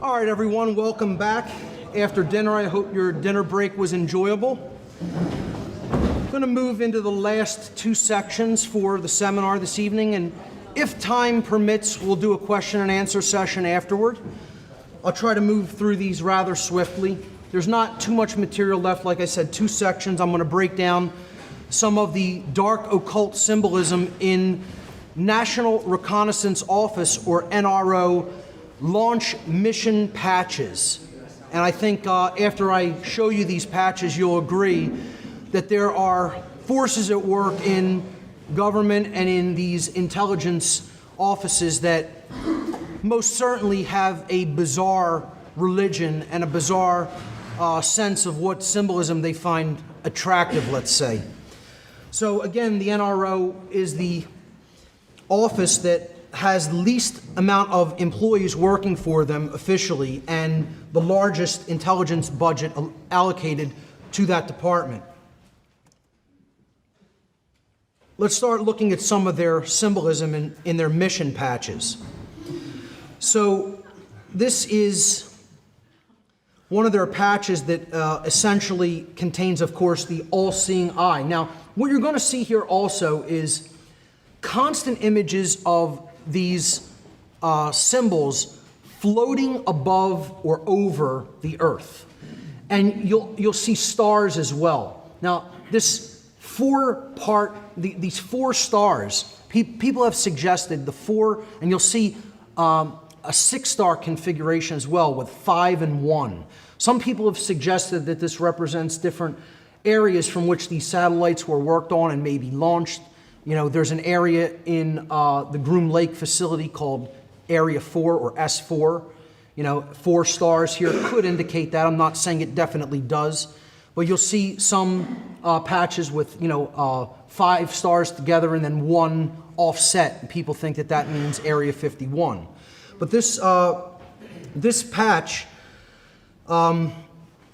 All right, everyone, welcome back. After dinner, I hope your dinner break was enjoyable. I'm going to move into the last two sections for the seminar this evening, and if time permits, we'll do a question and answer session afterward. I'll try to move through these rather swiftly. There's not too much material left. Like I said, two sections. I'm going to break down some of the dark occult symbolism in National Reconnaissance Office, or NRO, launch mission patches. And I think after I show you these patches, you'll agree that there are forces at work in government and in these intelligence offices that most certainly have a bizarre religion and a bizarre sense of what symbolism they find attractive, let's say. So again, the NRO is the office that has the least amount of employees working for them officially and the largest intelligence budget allocated to that department. Let's start looking at some of their symbolism in their mission patches. So this is one of their patches that essentially contains, of course, the all-seeing eye. Now, what you're going to see here also is constant images of these symbols floating above or over the earth. And you'll see stars as well. Now, this four-part, these four stars, people have suggested the four, and you'll see a six-star configuration as well with 5 and 1. Some people have suggested that this represents different areas from which these satellites were worked on and maybe launched. You know, there's an area in the Groom Lake facility called Area 4 or S4. You know, 4 stars here could indicate that. I'm not saying it definitely does. But you'll see some patches with, 5 stars together and then 1 offset. And people think that that means Area 51. But this patch,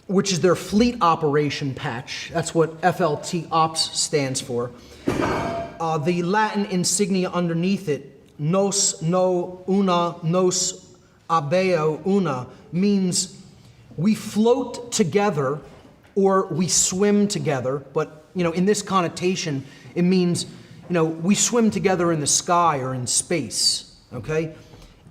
which is their fleet operation patch, that's what FLT Ops stands for. The Latin insignia underneath it, nos no una, nos abeo una, means we float together or we swim together. But, in this connotation, it means, we swim together in the sky or in space, okay?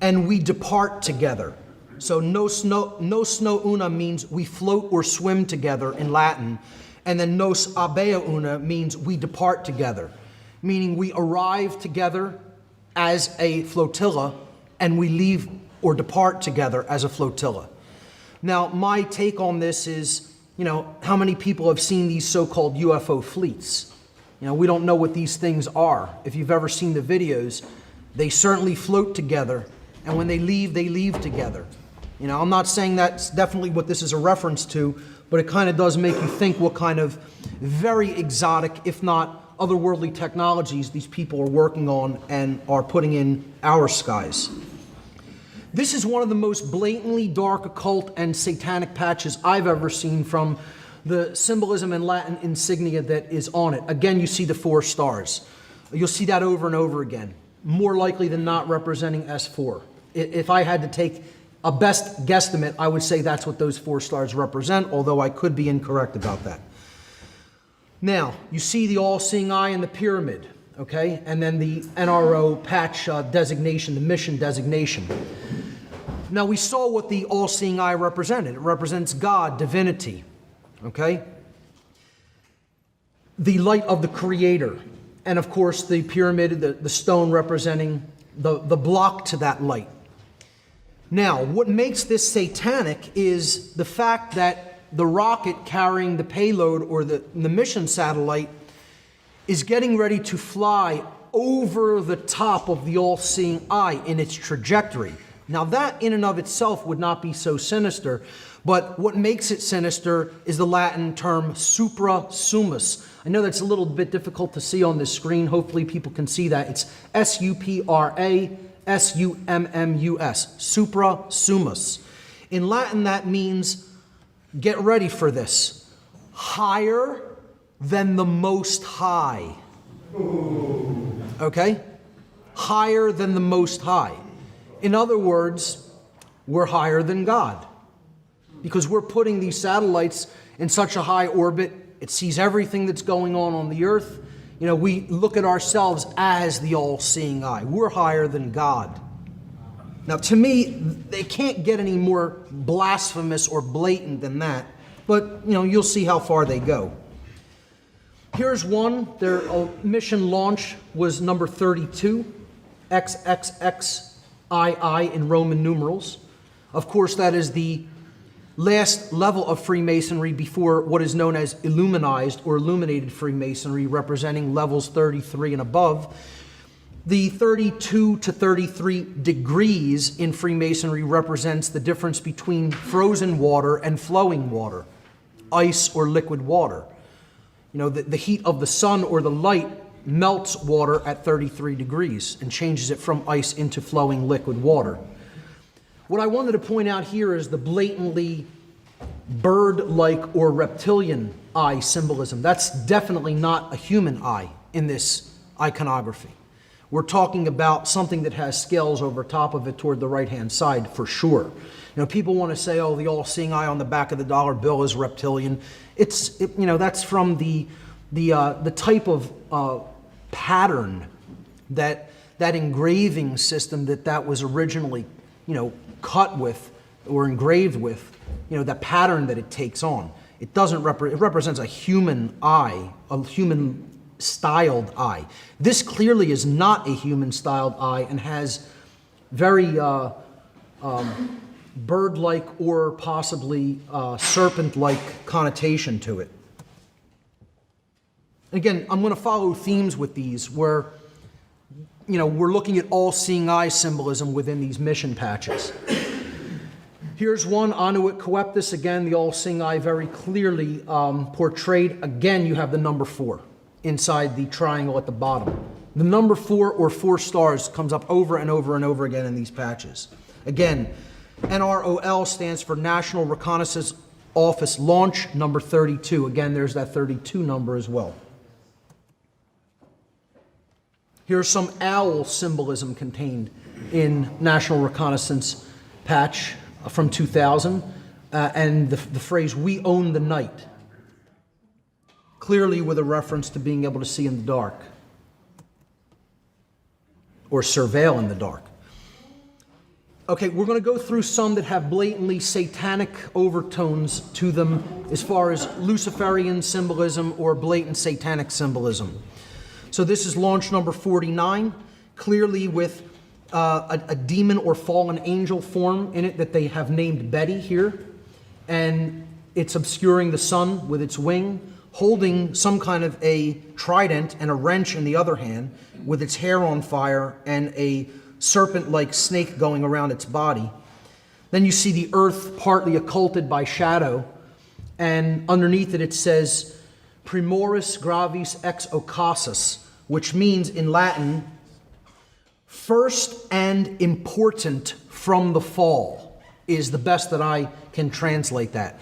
And we depart together. So nos no una means we float or swim together in Latin. And then nos abeo una means we depart together, meaning we arrive together as a flotilla and we leave or depart together as a flotilla. Now, my take on this is, how many people have seen these so-called UFO fleets? We don't know what these things are. If you've ever seen the videos, they certainly float together, and when they leave together. I'm not saying that's definitely what this is a reference to, but it kind of does make you think what kind of very exotic, if not otherworldly technologies these people are working on and are putting in our skies. This is one of the most blatantly dark occult and satanic patches I've ever seen from the symbolism and Latin insignia that is on it. Again, you see the 4 stars. You'll see that over and over again, more likely than not representing S4. If I had to take a best guesstimate, I would say that's what those 4 stars represent, although I could be incorrect about that. Now, you see the all-seeing eye in the pyramid, okay? And then the NRO patch designation, the mission designation. Now, we saw what the all-seeing eye represented. It represents God, divinity, okay? The light of the Creator. And, of course, the pyramid, the stone representing the block to that light. Now, what makes this satanic is the fact that the rocket carrying the payload or the mission satellite is getting ready to fly over the top of the all-seeing eye in its trajectory. Now, that in and of itself would not be so sinister, but what makes it sinister is the Latin term suprasummus. I know that's a little bit difficult to see on this screen. Hopefully people can see that. It's S-U-P-R-A S-U-M-M-U-S, suprasummus. In Latin, that means, get ready for this, higher than the Most High. Okay? Higher than the Most High. In other words, we're higher than God. Because we're putting these satellites in such a high orbit, it sees everything that's going on the earth. You know, we look at ourselves as the all-seeing eye. We're higher than God. Now, to me, they can't get any more blasphemous or blatant than that. But, you know, you'll see how far they go. Here's one. Their mission launch was number 32, XXXII in Roman numerals. Of course, that is the last level of Freemasonry before what is known as illuminized or illuminated Freemasonry, representing levels 33 and above. The 32 to 33 degrees in Freemasonry represents the difference between frozen water and flowing water, ice or liquid water. You know, the heat of the sun or the light melts water at 33 degrees and changes it from ice into flowing liquid water. What I wanted to point out here is the blatantly bird-like or reptilian eye symbolism. That's definitely not a human eye in this iconography. We're talking about something that has scales over top of it toward the right-hand side for sure. You know, people want to say, oh, the all-seeing eye on the back of the dollar bill is reptilian. You know, that's from the type of pattern that engraving system that was originally, you know, cut with or engraved with, you know, the pattern that it takes on. It doesn't it represents a human eye, a human styled eye. This clearly is not a human styled eye and has very bird-like or possibly serpent-like connotation to it. Again, I'm going to follow themes with these where, you know, we're looking at all-seeing eye symbolism within these mission patches. Here's one, Annuit Coeptus, again, the all-seeing eye very clearly portrayed. Again, you have the number 4 inside the triangle at the bottom. The number 4 or 4 stars comes up over and over and over again in these patches. Again, NROL stands for National Reconnaissance Office Launch, number 32. Again, there's that 32 number as well. Here's some owl symbolism contained in National Reconnaissance patch from 2000, and the phrase, "We own the night," clearly with a reference to being able to see in the dark or surveil in the dark. Okay, we're going to go through some that have blatantly satanic overtones to them as far as Luciferian symbolism or blatant satanic symbolism. So this is launch number 49, clearly with a demon or fallen angel form in it that they have named Betty here. And it's obscuring the sun with its wing, holding some kind of a trident and a wrench in the other hand, with its hair on fire and a serpent-like snake going around its body. Then you see the earth partly occulted by shadow, and underneath it it says, Primoris gravis ex occasus, which means in Latin, first and important from the fall, is the best that I can translate that.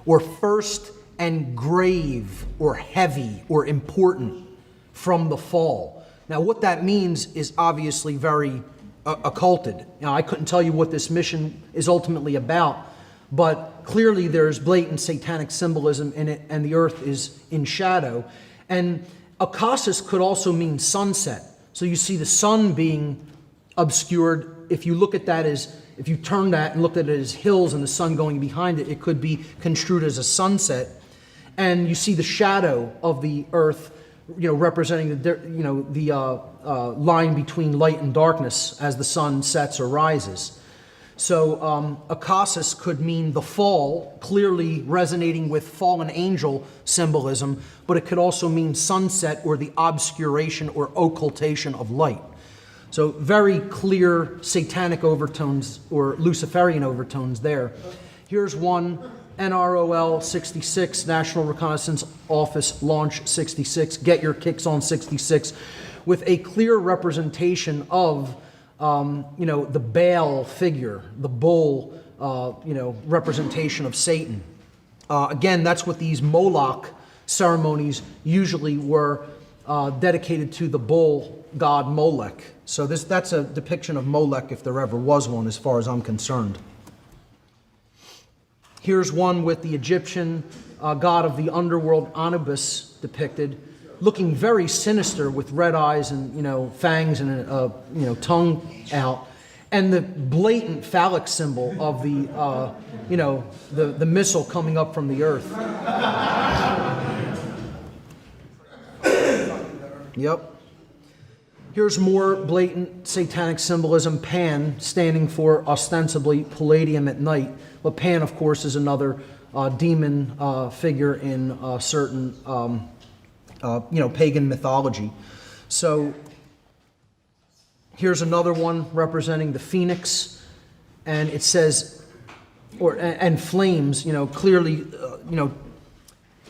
Or first and grave, or heavy, or important from the fall. Now what that means is obviously very occulted. Now I couldn't tell you what this mission is ultimately about, but clearly there's blatant satanic symbolism in it, and the earth is in shadow. And occasus could also mean sunset. So you see the sun being obscured. If you look at that as, if you turn that and looked at it as hills and the sun going behind it, it could be construed as a sunset. And you see the shadow of the earth, you know, representing the line between light and darkness as the sun sets or rises. So occasus could mean the fall, clearly resonating with fallen angel symbolism, but it could also mean sunset or the obscuration or occultation of light. So very clear satanic overtones or Luciferian overtones there. Here's one, NROL 66, National Reconnaissance Office Launch 66, Get Your Kicks on 66, with a clear representation of the Baal figure, the bull, representation of Satan. Again, that's what these Moloch ceremonies usually were dedicated to, the bull god Molech. So that's a depiction of Molech if there ever was one, as far as I'm concerned. Here's one with the Egyptian god of the underworld, Anubis, depicted, looking very sinister with red eyes and, fangs and a, tongue out. And the blatant phallic symbol of the, the missile coming up from the earth. Yep. Here's more blatant satanic symbolism. Pan, standing for ostensibly palladium at night. But Pan, of course, is another demon figure in certain, pagan mythology. So here's another one representing the phoenix, and it says, and flames. Clearly,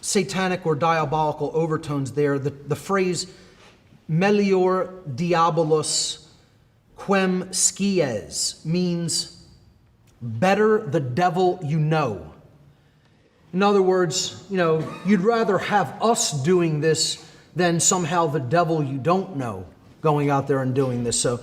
satanic or diabolical overtones there. The phrase Melior diabolus quem scies means better the devil you know. In other words, you'd rather have us doing this than somehow the devil you don't know going out there and doing this. So,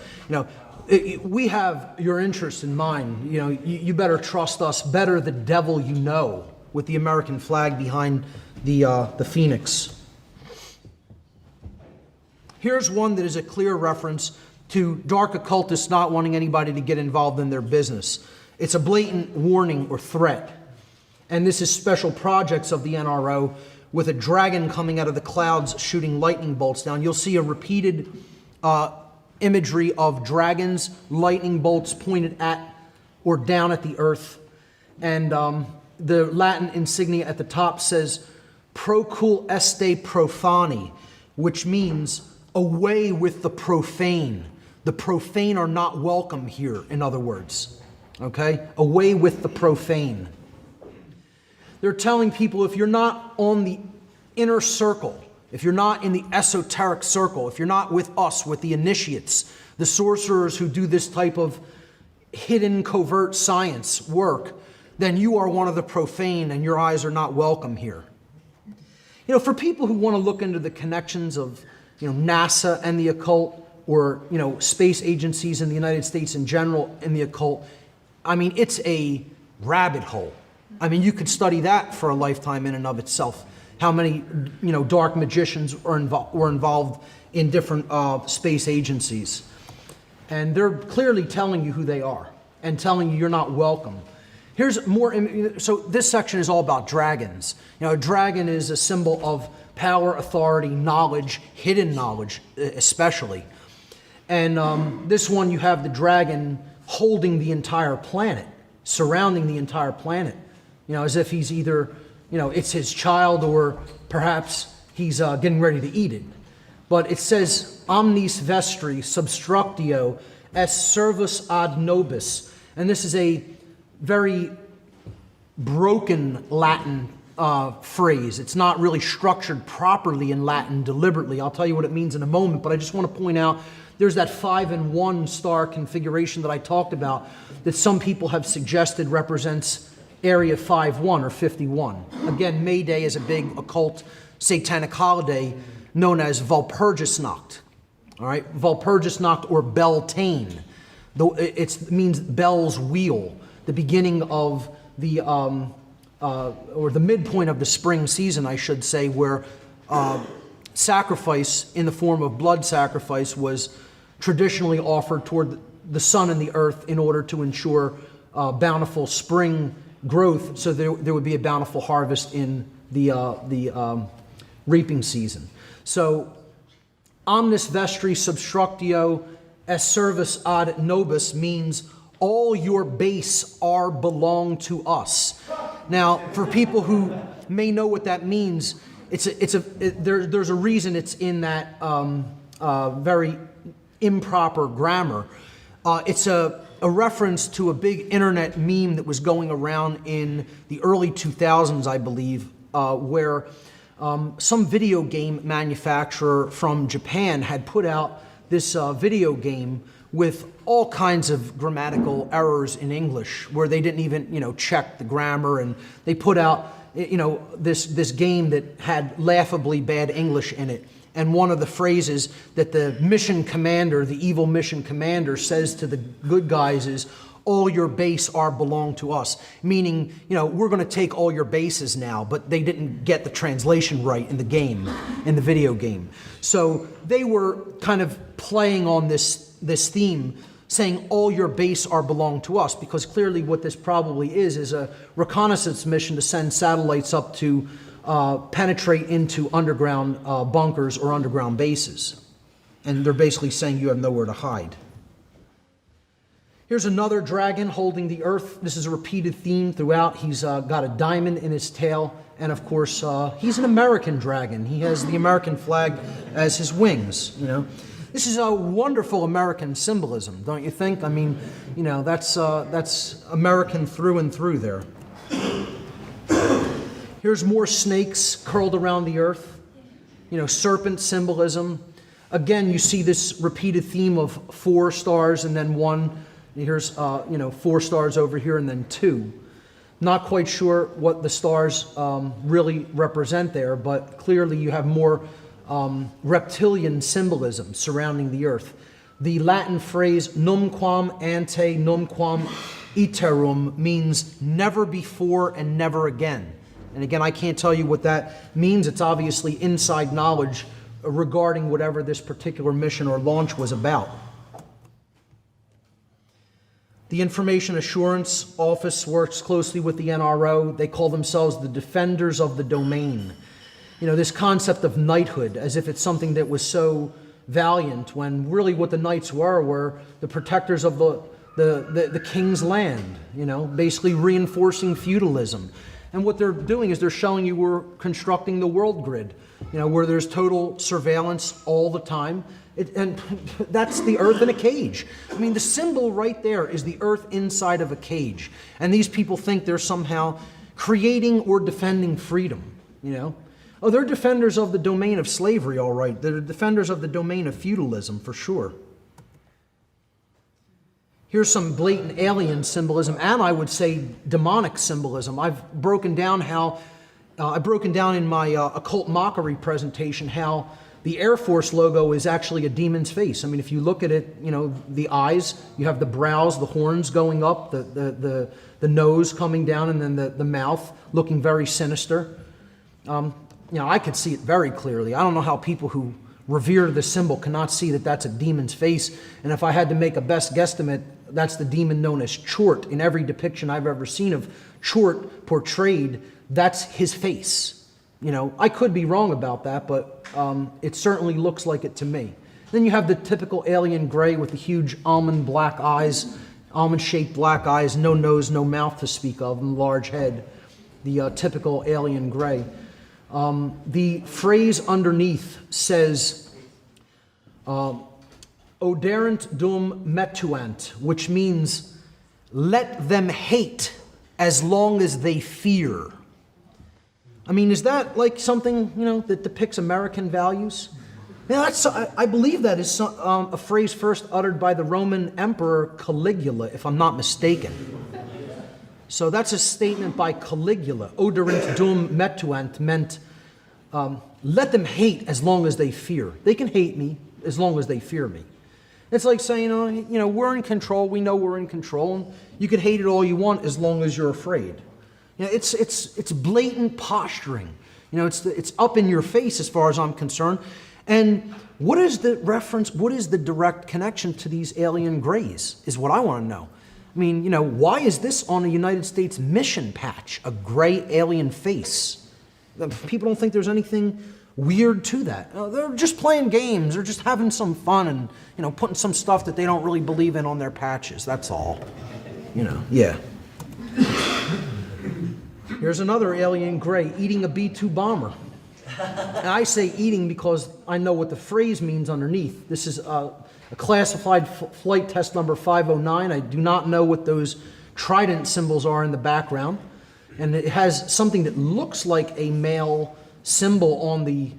we have your interest in mind. You better trust us. Better the devil you know, with the American flag behind the phoenix. Here's one that is a clear reference to dark occultists not wanting anybody to get involved in their business. It's a blatant warning or threat. And this is special projects of the NRO with a dragon coming out of the clouds shooting lightning bolts down. You'll see a repeated imagery of dragons, lightning bolts pointed at or down at the earth. And the Latin insignia at the top says, Procul este profani, which means away with the profane. The profane are not welcome here, in other words. Okay? Away with the profane. They're telling people, if you're not on the inner circle, if you're not in the esoteric circle, if you're not with us, with the initiates, the sorcerers who do this type of hidden covert science work, then you are one of the profane and your eyes are not welcome here. For people who want to look into the connections of NASA and the occult, or space agencies in the United States in general in the occult, it's a rabbit hole. You could study that for a lifetime in and of itself. How many dark magicians were involved in different space agencies, and they're clearly telling you who they are and telling you you're not welcome. Here's more. So this section is all about dragons. A dragon is a symbol of power, authority, knowledge, hidden knowledge especially. And this one, you have the dragon holding the entire planet, surrounding the entire planet, as if he's either, it's his child or perhaps he's getting ready to eat it. But it says, omnis vestri substructio est servus ad nobis. And this is a very broken Latin phrase. It's not really structured properly in Latin deliberately. I'll tell you what it means in a moment, but I just want to point out there's that 5-in-1 star configuration that I talked about that some people have suggested represents Area 51 or 51. Again, May Day is a big occult satanic holiday known as Walpurgisnacht. All right, Walpurgisnacht or Beltane. It means Bel's wheel, the beginning of the or the midpoint of the spring season, I should say, where sacrifice in the form of blood sacrifice was traditionally offered toward the sun and the earth in order to ensure bountiful spring growth, so there would be a bountiful harvest in the reaping season. So, omnis vestri substructio est servus ad nobis means all your base are belong to us. Now, for people who may know what that means, there's a reason it's in that very improper grammar. It's a reference to a big internet meme that was going around in the early 2000s, I believe, where some video game manufacturer from Japan had put out this video game with all kinds of grammatical errors in English, where they didn't even, check the grammar, and they put out, this game that had laughably bad English in it. And one of the phrases that the mission commander, the evil mission commander, says to the good guys is, all your base are belong to us. Meaning, we're going to take all your bases now, but they didn't get the translation right in the game, in the video game. So they were kind of playing on this theme, saying all your base are belong to us, because clearly what this probably is a reconnaissance mission to send satellites up to penetrate into underground bunkers or underground bases. And they're basically saying you have nowhere to hide. Here's another dragon holding the earth. This is a repeated theme throughout. He's got a diamond in his tail. And of course, he's an American dragon. He has the American flag as his wings, This is a wonderful American symbolism, don't you think? I mean, that's American through and through there. Here's more snakes curled around the earth. Serpent symbolism. Again, you see this repeated theme of 4 stars and then 1. Here's, 4 stars over here and then 2. Not quite sure what the stars really represent there, but clearly you have more reptilian symbolism surrounding the earth. The Latin phrase numquam ante numquam iterum means never before and never again. And again, I can't tell you what that means. It's obviously inside knowledge regarding whatever this particular mission or launch was about. The Information Assurance Office works closely with the NRO. They call themselves the defenders of the domain. This concept of knighthood, as if it's something that was so valiant, when really what the knights were the protectors of the king's land, basically reinforcing feudalism. And what they're doing is they're showing you we're constructing the world grid, where there's total surveillance all the time. And that's the earth in a cage. I mean, the symbol right there is the earth inside of a cage. And these people think they're somehow creating or defending freedom, Oh, they're defenders of the domain of slavery, all right. They're defenders of the domain of feudalism, for sure. Here's some blatant alien symbolism, and I would say demonic symbolism. I've broken down in my occult mockery presentation how the Air Force logo is actually a demon's face. I mean, if you look at it, the eyes, you have the brows, the horns going up, the nose coming down, and then the mouth looking very sinister. I could see it very clearly. I don't know how people who revere the symbol cannot see that that's a demon's face. And if I had to make a best guesstimate, that's the demon known as Chort. In every depiction I've ever seen of Chort portrayed, that's his face. I could be wrong about that, but it certainly looks like it to me. Then you have the typical alien gray with the huge almond-shaped black eyes, no nose, no mouth to speak of, and large head. The typical alien gray. The phrase underneath says, Oderant dum metuant, which means, let them hate as long as they fear. I mean, is that like something, that depicts American values? Now, I believe that is a phrase first uttered by the Roman Emperor Caligula, if I'm not mistaken. So that's a statement by Caligula. Oderant dum metuant meant, let them hate as long as they fear. They can hate me as long as they fear me. It's like saying, we're in control. We know we're in control. And you can hate it all you want as long as you're afraid. It's blatant posturing. It's up in your face as far as I'm concerned. And what is the reference? What is the direct connection to these alien grays? Is what I want to know. I mean, why is this on a United States mission patch? A gray alien face. People don't think there's anything weird to that. They're just playing games. They're just having some fun and, putting some stuff that they don't really believe in on their patches. That's all. Yeah. Here's another alien gray eating a B-2 bomber. And I say eating because I know what the phrase means underneath. This is a classified flight test number 509. I do not know what those trident symbols are in the background. And it has something that looks like a male symbol on the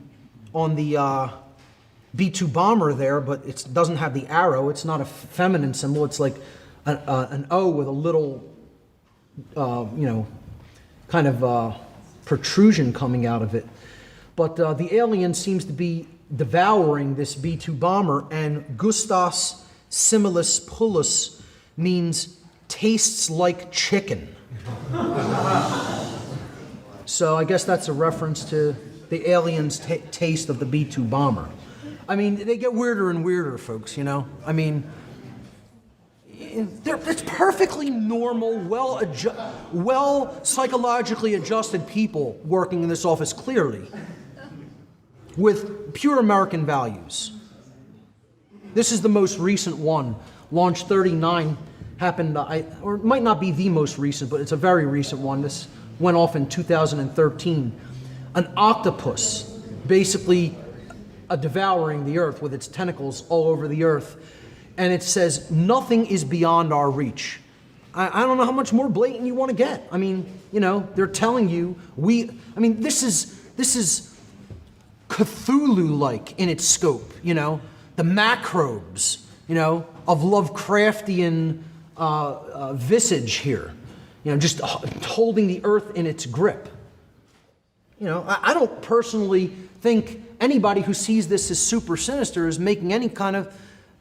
B-2 bomber there, but it doesn't have the arrow. It's not a feminine symbol. It's like an O with a little, kind of protrusion coming out of it. But the alien seems to be devouring this B-2 bomber, and gustos similis pullus means tastes like chicken. So I guess that's a reference to the aliens' taste of the B-2 bomber. I mean, they get weirder and weirder, folks, you know? I mean, it's perfectly normal, well psychologically adjusted people working in this office, clearly, with pure American values. This is the most recent one. Launch 39 happened, or it might not be the most recent, but it's a very recent one. This went off in 2013. An octopus, basically devouring the earth with its tentacles all over the earth. And it says, nothing is beyond our reach. I don't know how much more blatant you want to get. I mean, you know, they're telling you, this is Cthulhu-like in its scope, you know, the macrobes, you know, of Lovecraftian visage here, you know, just holding the earth in its grip. You know, I don't personally think anybody who sees this as super sinister is making any kind of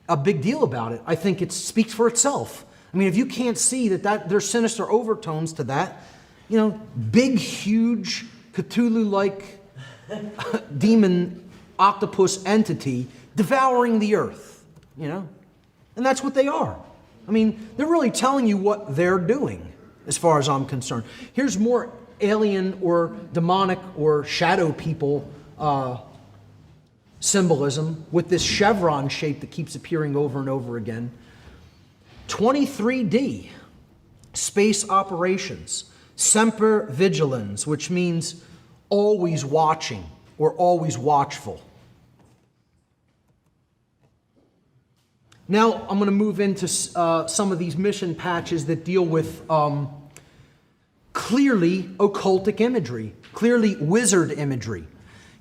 a big deal about it. I think it speaks for itself. I mean, if you can't see that there's sinister overtones to that, you know, big, huge, Cthulhu-like demon octopus entity devouring the earth, you know? And that's what they are. I mean, they're really telling you what they're doing, as far as I'm concerned. Here's more alien or demonic or shadow people symbolism with this chevron shape that keeps appearing over and over again. 23D, space operations, semper vigilans, which means always watching or always watchful. Now I'm going to move into some of these mission patches that deal with clearly occultic imagery, clearly wizard imagery.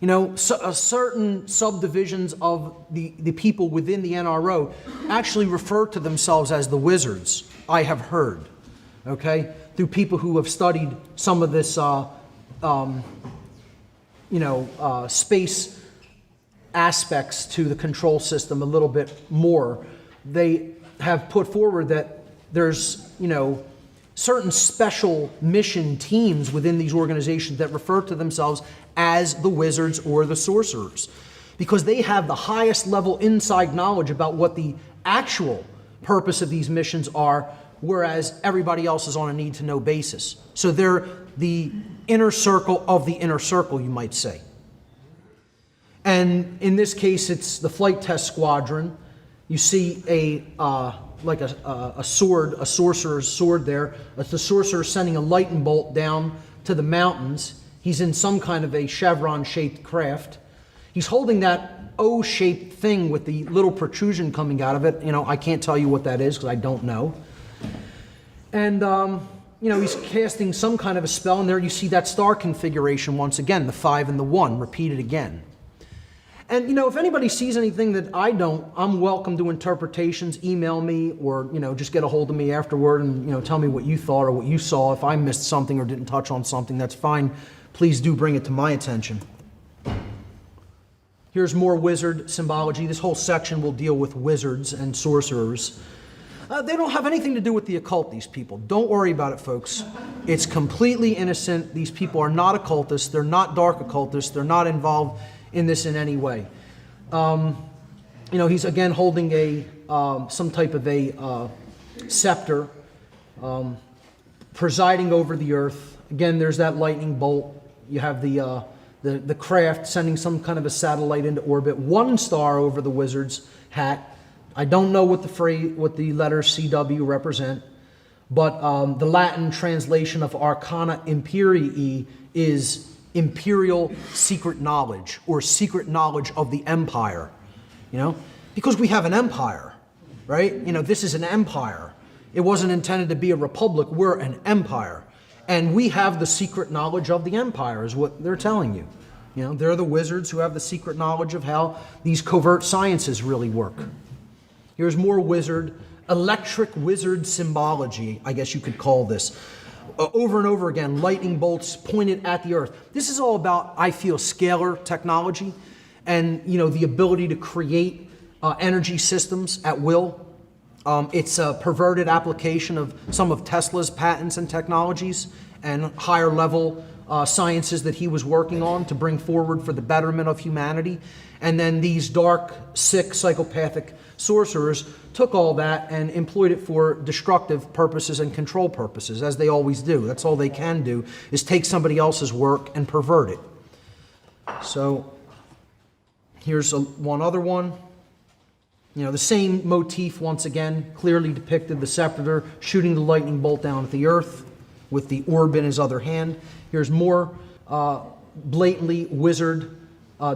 You know, certain subdivisions of the people within the NRO actually refer to themselves as the wizards, I have heard, okay? Through people who have studied some of this, space aspects to the control system a little bit more. They have put forward that there's, you know, certain special mission teams within these organizations that refer to themselves as the wizards or the sorcerers, because they have the highest level inside knowledge about what the actual purpose of these missions are, whereas everybody else is on a need-to-know basis. So they're the inner circle of the inner circle, you might say. And in this case, it's the flight test squadron. You see a sword, a sorcerer's sword there. It's the sorcerer sending a lightning bolt down to the mountains. He's in some kind of a chevron-shaped craft. He's holding that O-shaped thing with the little protrusion coming out of it. You know, I can't tell you what that is because I don't know. And, you know, he's casting some kind of a spell, and there you see that star configuration once again, the 5 and the 1, repeated again. And, you know, if anybody sees anything that I don't, I'm welcome to interpretations. Email me or, you know, just get a hold of me afterward and, you know, tell me what you thought or what you saw. If I missed something or didn't touch on something, that's fine. Please do bring it to my attention. Here's more wizard symbology. This whole section will deal with wizards and sorcerers. They don't have anything to do with the occult, these people. Don't worry about it, folks. It's completely innocent. These people are not occultists. They're not dark occultists. They're not involved in this in any way. You know, he's again holding a some type of a scepter, presiding over the earth. Again, there's that lightning bolt. You have the craft sending some kind of a satellite into orbit. 1 star over the wizard's hat. I don't know what the letters CW represent, but the Latin translation of Arcana Imperii is imperial secret knowledge, or secret knowledge of the empire, you know, because we have an empire, right? You know, this is an empire. It wasn't intended to be a republic. We're an empire, and we have the secret knowledge of the empire is what they're telling you. You know, they're the wizards who have the secret knowledge of how these covert sciences really work. Here's more wizard, electric wizard symbology, I guess you could call this. Over and over again, lightning bolts pointed at the earth. This is all about, I feel, scalar technology. and the ability to create energy systems at will. It's a perverted application of some of Tesla's patents and technologies and higher level sciences that he was working on to bring forward for the betterment of humanity. And then these dark, sick, psychopathic sorcerers took all that and employed it for destructive purposes and control purposes, as they always do. That's all they can do, is take somebody else's work and pervert it. So here's one other one. The same motif once again, clearly depicted, the scepter shooting the lightning bolt down at the earth with the orb in his other hand. Here's more blatantly wizard,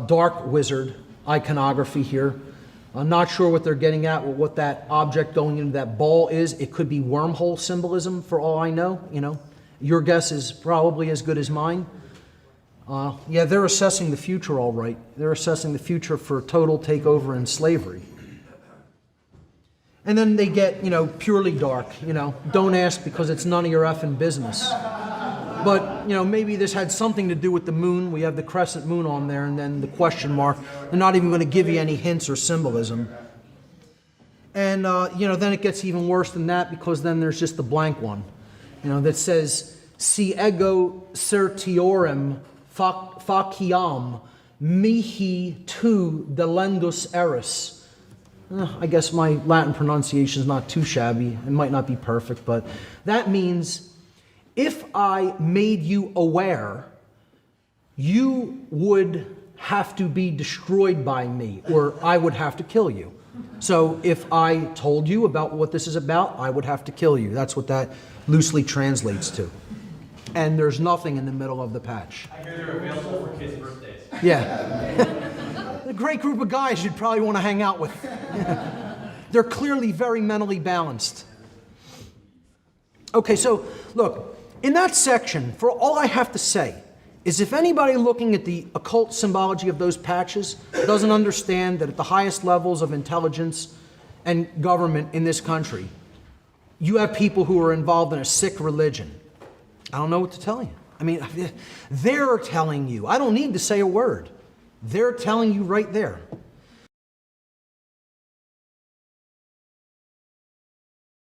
dark wizard iconography here. I'm not sure what they're getting at, what that object going into that ball is. It could be wormhole symbolism for all I know. Your guess is probably as good as mine. Yeah, they're assessing the future all right. They're assessing the future for total takeover and slavery. And then they get, purely dark, don't ask because it's none of your effing business. But, maybe this had something to do with the moon. We have the crescent moon on there and then the question mark. They're not even going to give you any hints or symbolism. And, then it gets even worse than that because then there's just the blank one, that says, Si ego certiorem faciam mihi tu delendus eris. I guess my Latin pronunciation is not too shabby. It might not be perfect, but that means if I made you aware, you would have to be destroyed by me, or I would have to kill you. So if I told you about what this is about, I would have to kill you. That's what that loosely translates to. And there's nothing in the middle of the patch. I hear they're available for kids' birthdays. Yeah. A great group of guys you'd probably want to hang out with. They're clearly very mentally balanced. Okay, so look, in that section, for all I have to say is if anybody looking at the occult symbology of those patches doesn't understand that at the highest levels of intelligence and government in this country, you have people who are involved in a sick religion. I don't know what to tell you. I mean, they're telling you. I don't need to say a word. They're telling you right there.